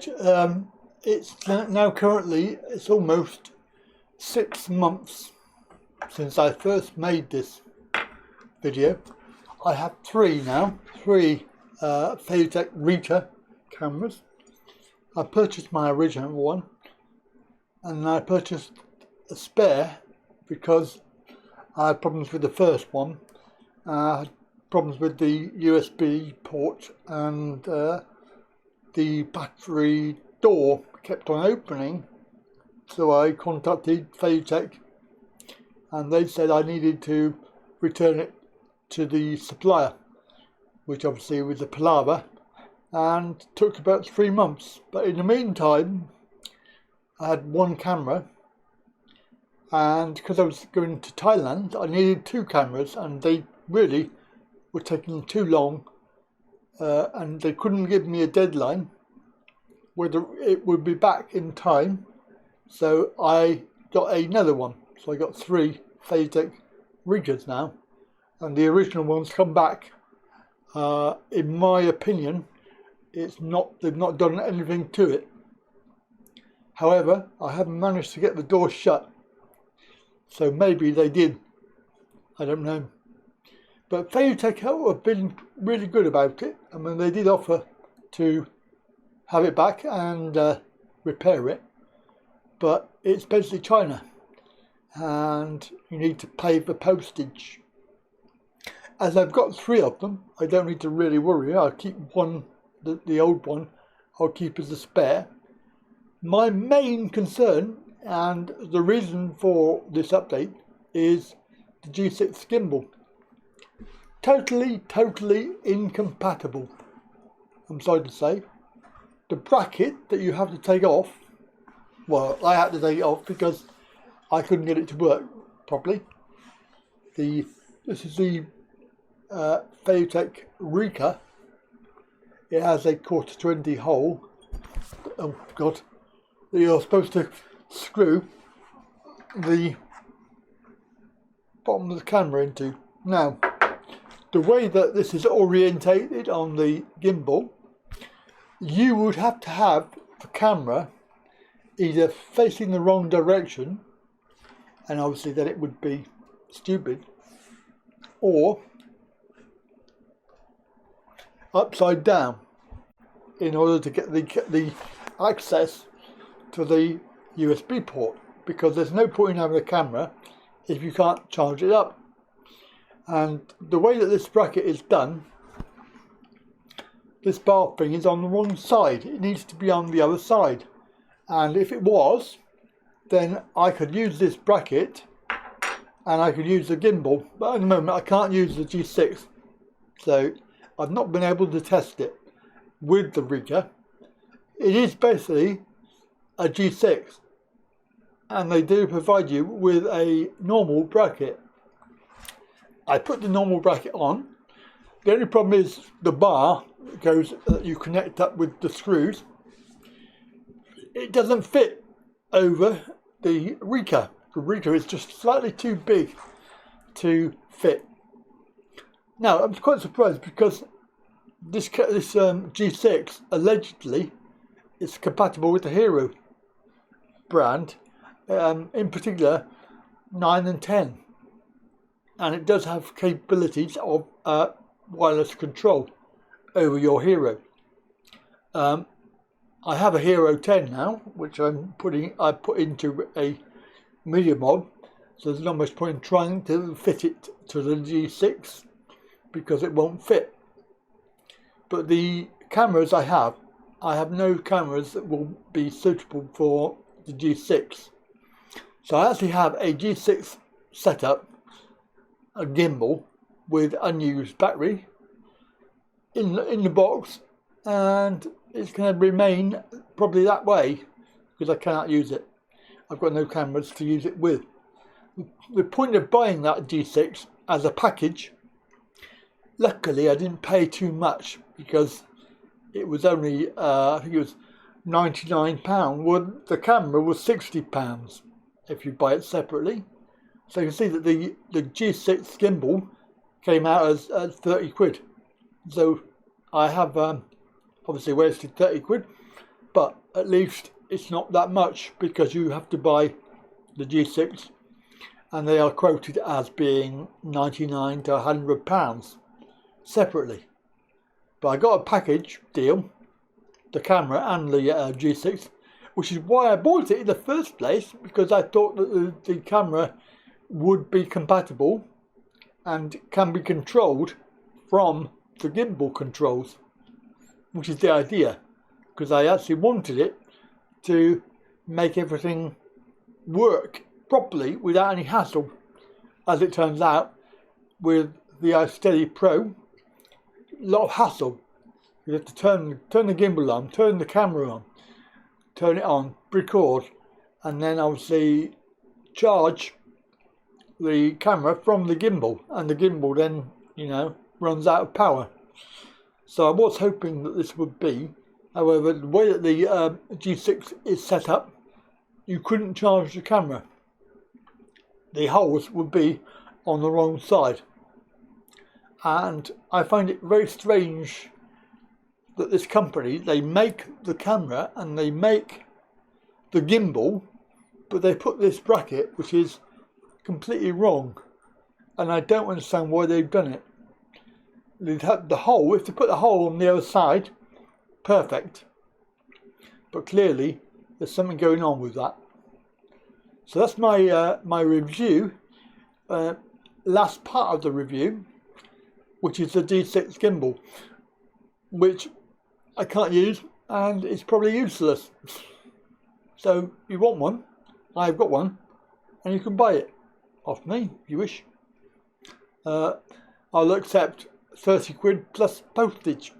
Right, it's now currently, it's almost 6 months since I first made this video. I have three Feiyu Ricca cameras. I purchased my original one and I purchased a spare because I had problems with the first one. I had problems with the USB port and the battery door kept on opening, so I contacted Feiyu and they said I needed to return it to the supplier, which obviously was a palaver and took about 3 months. But in the meantime I had one camera, and because I was going to Thailand I needed 2 cameras and they really were taking too long, and they couldn't give me a deadline whether it would be back in time, so I got another one. So I got 3 Feiyu Riccas now, and the original one's come back. In my opinion, they've not done anything to it. However, I haven't managed to get the door shut, so maybe they did, I don't know. But Feiyu have been really good about it. I mean, they did offer to have it back and repair it, but it's basically China and you need to pay for postage. As I've got 3 of them, I don't need to really worry. I'll keep one, the old one, I'll keep as a spare. My main concern and the reason for this update is the G6 gimbal. Totally incompatible, I'm sorry to say. The bracket that you have to take off, well, I had to take it off because I couldn't get it to work properly. This is the Feiyu Ricca. It has a 1/4-20 hole. Oh God! You're supposed to screw the bottom of the camera into. Now, the way that this is orientated on the gimbal, you would have to have the camera either facing the wrong direction, and obviously then it would be stupid, or upside down in order to get the access to the USB port, because there's no point in having a camera if you can't charge it up. And the way that this bracket is done, this bar thing is on the wrong side. It needs to be on the other side, and if it was, then I could use this bracket and I could use the gimbal, but at the moment I can't use the G6, so I've not been able to test it with the Ricca. It is basically a G6 and they do provide you with a normal bracket. I put the normal bracket on. The only problem is the bar goes that you connect up with the screws. It doesn't fit over the Ricca. The Ricca is just slightly too big to fit. Now, I'm quite surprised because this G6 allegedly is compatible with the Hero brand, in particular 9 and 10, and it does have capabilities of wireless control over your Hero. I have a Hero 10 now, which I put into a media mod, so there's not much point in trying to fit it to the G6 because it won't fit. But the cameras I have no cameras that will be suitable for the G6. So I actually have a G6 setup, a gimbal with unused battery in the box, and it's going to remain probably that way because I cannot use it. I've got no cameras to use it with. The point of buying that G6 as a package, luckily I didn't pay too much because it was only, I think it was £99. Well, the camera was £60 if you buy it separately. So you can see that the G6 gimbal came out as 30 quid. So I have obviously wasted 30 quid, but at least it's not that much, because you have to buy the G6 and they are quoted as being £99 to £100 separately. But I got a package deal, the camera and the G6, which is why I bought it in the first place, because I thought that the camera would be compatible and can be controlled from the gimbal controls, which is the idea, because I actually wanted it to make everything work properly without any hassle. As it turns out, with the iSteady Pro, a lot of hassle. You have to turn the gimbal on, turn the camera on, turn it on, record, and then obviously charge the camera from the gimbal, and the gimbal then, you know, runs out of power. So I was hoping that this would be, however, the way that the G6 is set up, you couldn't charge the camera. The holes would be on the wrong side. And I find it very strange that this company, they make the camera and they make the gimbal, but they put this bracket which is completely wrong, and I don't understand why they've done it. They'd have the hole, if they put the hole on the other side, perfect, but clearly there's something going on with that. So that's my my review, last part of the review, which is the D6 gimbal, which I can't use and it's probably useless. So you want one, I've got one, and you can buy it off me if you wish. I'll accept 30 quid plus postage.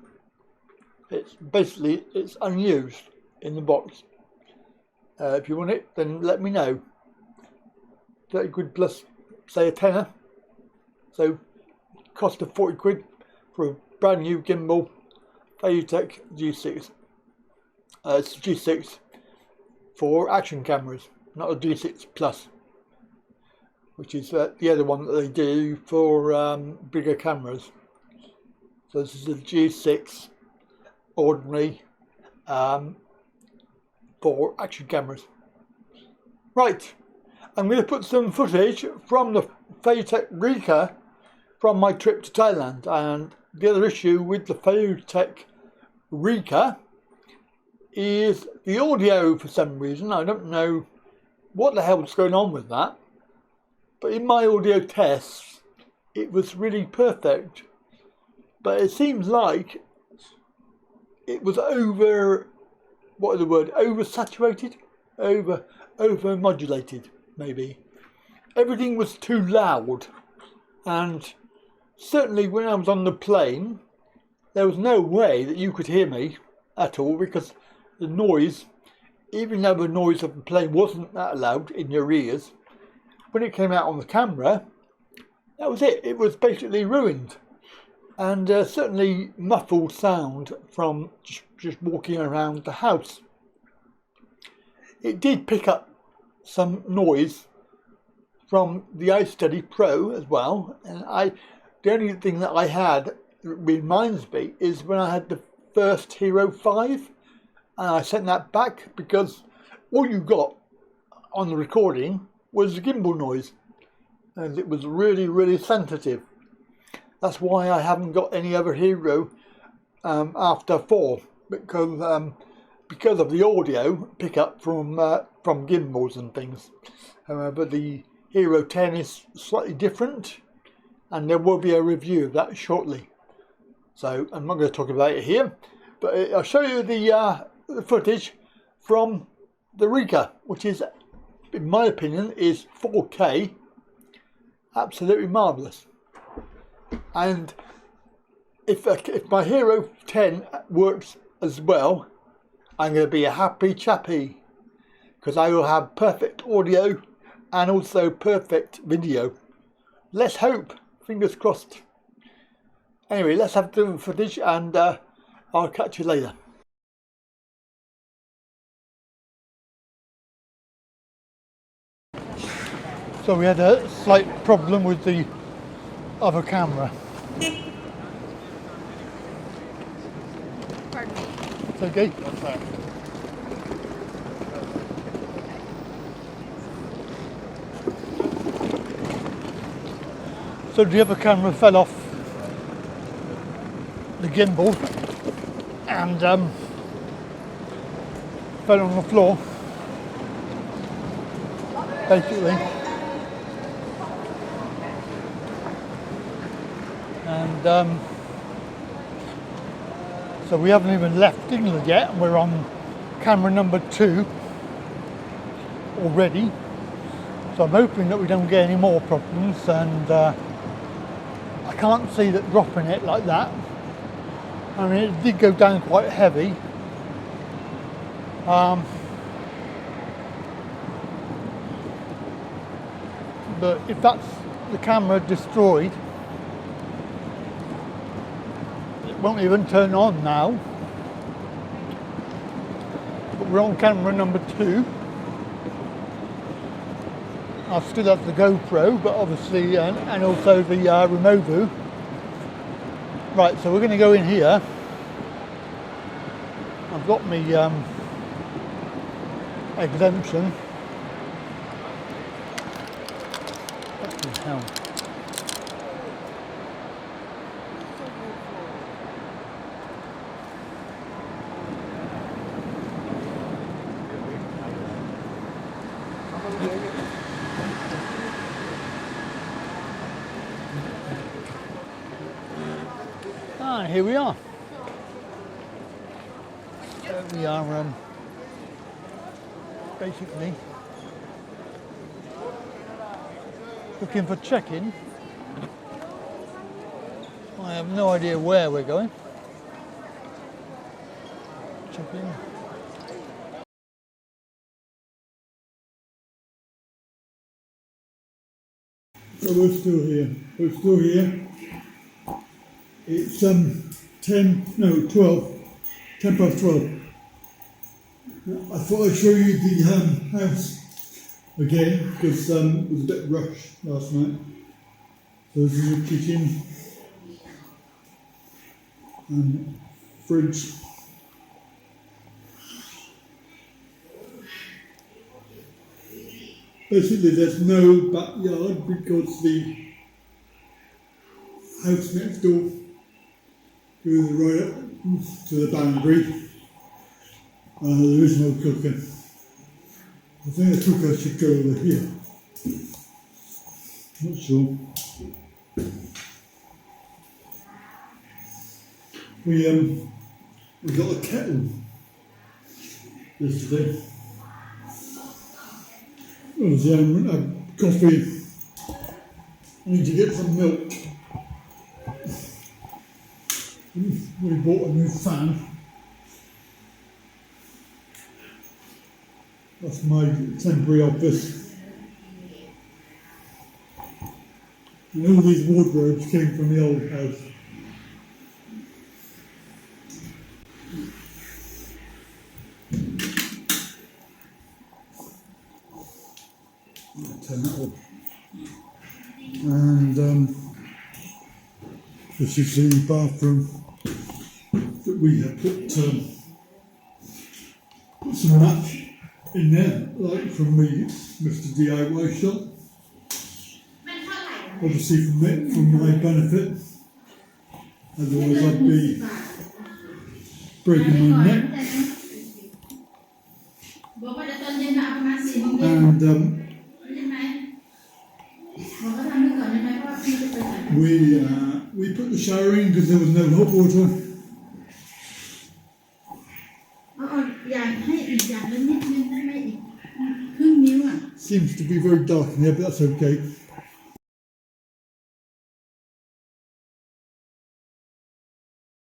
It's basically, it's unused in the box. If you want it, then let me know. 30 quid plus, say, a tenner. So cost of 40 quid for a brand new gimbal Feiyu Ricca G6. It's G6 for action cameras, not a G6 Plus, which is the other one that they do for bigger cameras. So this is a G6 ordinary for action cameras. Right, I'm going to put some footage from the Feiyu Ricca from my trip to Thailand. And the other issue with the Feiyu Ricca is the audio. For some reason, I don't know what the hell's going on with that, but in my audio tests it was really perfect, but it seems like it was oversaturated, over modulated maybe. Everything was too loud, and certainly when I was on the plane there was no way that you could hear me at all, because the noise, even though the noise of the plane wasn't that loud in your ears, when it came out on the camera, that was it. It was basically ruined. And certainly muffled sound from just walking around the house. It did pick up some noise from the iSteady Pro as well. And the only thing that I had that reminds me is when I had the first Hero 5, and I sent that back because all you got on the recording was the gimbal noise, and it was really, really sensitive. That's why I haven't got any other Hero after 4, because of the audio pickup from gimbals and things. But the Hero 10 is slightly different, and there will be a review of that shortly. So I'm not going to talk about it here, but I'll show you the footage from the Ricca, which is, in my opinion, is 4K, absolutely marvellous. And if my Hero 10 works as well, I'm going to be a happy chappy, because I will have perfect audio and also perfect video. Let's hope, fingers crossed. Anyway, let's have the footage, and I'll catch you later. So we had a slight problem with the other camera. Pardon me. It's okay. What's that? So the other camera fell off the gimbal and fell on the floor, basically. And so we haven't even left England yet, and we're on camera number 2 already. So I'm hoping that we don't get any more problems, and I can't see that dropping it like that. I mean, it did go down quite heavy. But if that's the camera destroyed, it won't even turn on now. But we're on camera number 2. I still have the GoPro, but obviously, and also the Removu. Right, so we're going to go in here. I've got my exemption. What the hell? Ah, here we are. There we are, basically looking for check-in. I have no idea where we're going. Check-in. So we're still here. We're still here. It's 10 past 12. I thought I'd show you the house again, because it was a bit rushed last night. So this is the kitchen and fridge. Basically there's no backyard because the house next door goes right up to the boundary. There is no cooker. I think the cooker should go over here. Not sure. We got a kettle yesterday. It was coffee. I need to get some milk. We bought a new fan. That's my temporary office. And all these wardrobes came from the old house. I'll turn that off. And this is the bathroom that we have put some mats in there, like from the Mr. DIY shop. Obviously from my benefit, otherwise I'd be breaking my neck. And we put the shower in because there was no hot water. Seems to be very dark in here, but that's okay.